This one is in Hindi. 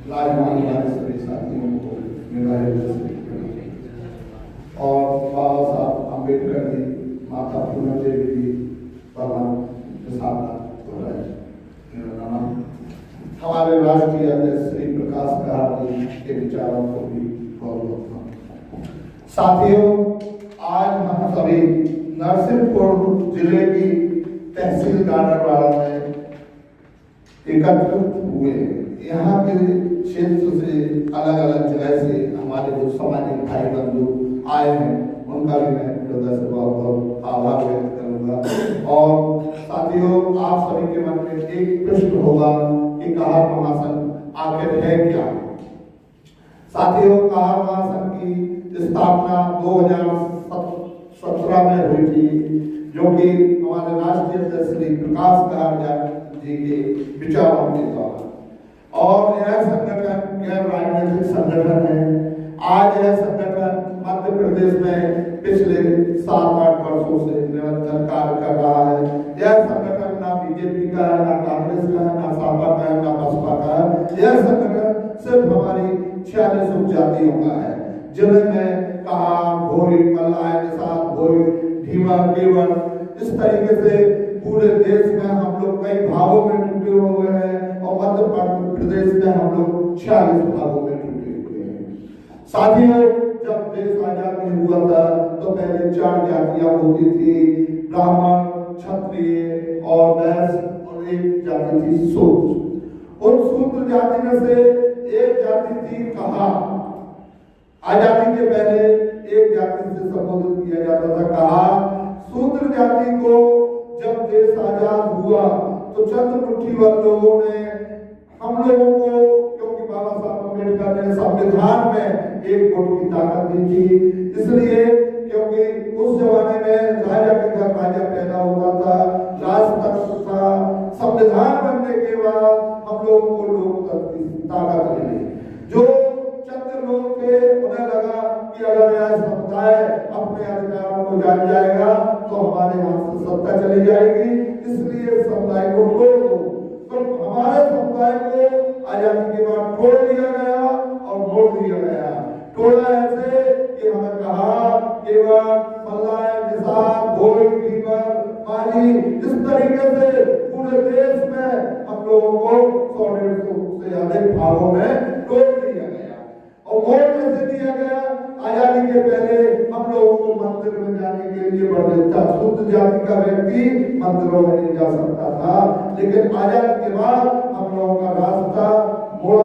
राजमानी वाले सभी साथियों को मेरा हृदय से और बाबा साहब अम्बेडकर जी, माता पूर्ण देवी जी, हमारे राष्ट्रीय अध्यक्ष श्री प्रकाश कहार जी के विचारों को भी गौरव। साथियों, आज हम सभी नरसिंहपुर जिले की तहसील गाडरवाड़ा में एकत्रित हुए। यहाँ के क्षेत्र से अलग अलग जगह से हमारे जो सामाजिक भाई बंधु आए हैं, उनका भी मैं हृदय से बहुत बहुत आभार व्यक्त करूंगा। और साथियों, आप सभी के मन में एक प्रश्न होगा कि कहार महासंघ आखिर है क्या। साथियों, कहार महासंघ की स्थापना 2017 में हुई थी, जो कि हमारे राष्ट्रीय अध्यक्ष श्री प्रकाश कहार जी के विचारों के द्वारा। और यह संगठन गैर राजनीतिक संगठन है। आज यह संगठन मध्य प्रदेश में पिछले 7-8 वर्षों से निरंतर कार्य कर रहा है। यह संगठन ना बीजेपी का है, ना कांग्रेस का है, ना सपा का है, ना बसपा का है। यह संगठन सिर्फ हमारी 46 उपजातियों का है, जिनमें कहार, भोई, मल्लाय, निषाद, भोई, ढीमा, केवल, इस तरीके से पूरे देश में हम लोग कई भागों में टूटे हुए हैं और मध्य प्रदेश में हम लोग 46 भागों में टूटे हुए हैं। साथियों, जब देश आजाद नहीं हुआ था तो पहले 4 जातियां होती थी, ब्राह्मण, क्षत्रिय और वैश्य, और एक जाति थी शूद्र। उन शूद्र जाति में से एक जाति थी कहार। आजादी के पहले एक जाति से संबोधित किया जाता था कहार। शूद्र जाति को जब देश आजाद हुआ तो चंद मुट्ठीभर लोगों ने हम लोगों को, क्योंकि बाबा साहब अम्बेडकर ने संविधान में एक वोट की ताकत दी थी, इसलिए क्योंकि उस जमाने में राजा के घर राजा पैदा होता था, राजतंत्र था। संविधान बनने के बाद हम लोगों को लोकतंत्र की ताकत मिली। जो चंद लोग थे, उन्हें लगा कि अगर यह समुदाय अपने अधिकारों को जान जाएगा तो हमारे हाथ से सत्ता चली जाएगी, इसलिए समुदाय को तोड़ दो। तो हमारे समुदाय को आजादी के बाद तोड़ दिया गया और मोड़ दिया गया। तोड़ा ऐसे कि हमें कहा केवल, मल्लाय, निषाद, भोई, भीमर, माझी, इस तरीके से पूरे देश में हम लोगों को 100-150 से अधिक भागों में तोड़ दिया गया। और वोट कैसे दिया गया? आजादी के पहले हम लोगों को मंदिर में जाने के लिए वर्जित था। शूद्र जाति का व्यक्ति मंदिरों में नहीं जा सकता था, लेकिन आजादी के बाद हम लोगों का रास्ता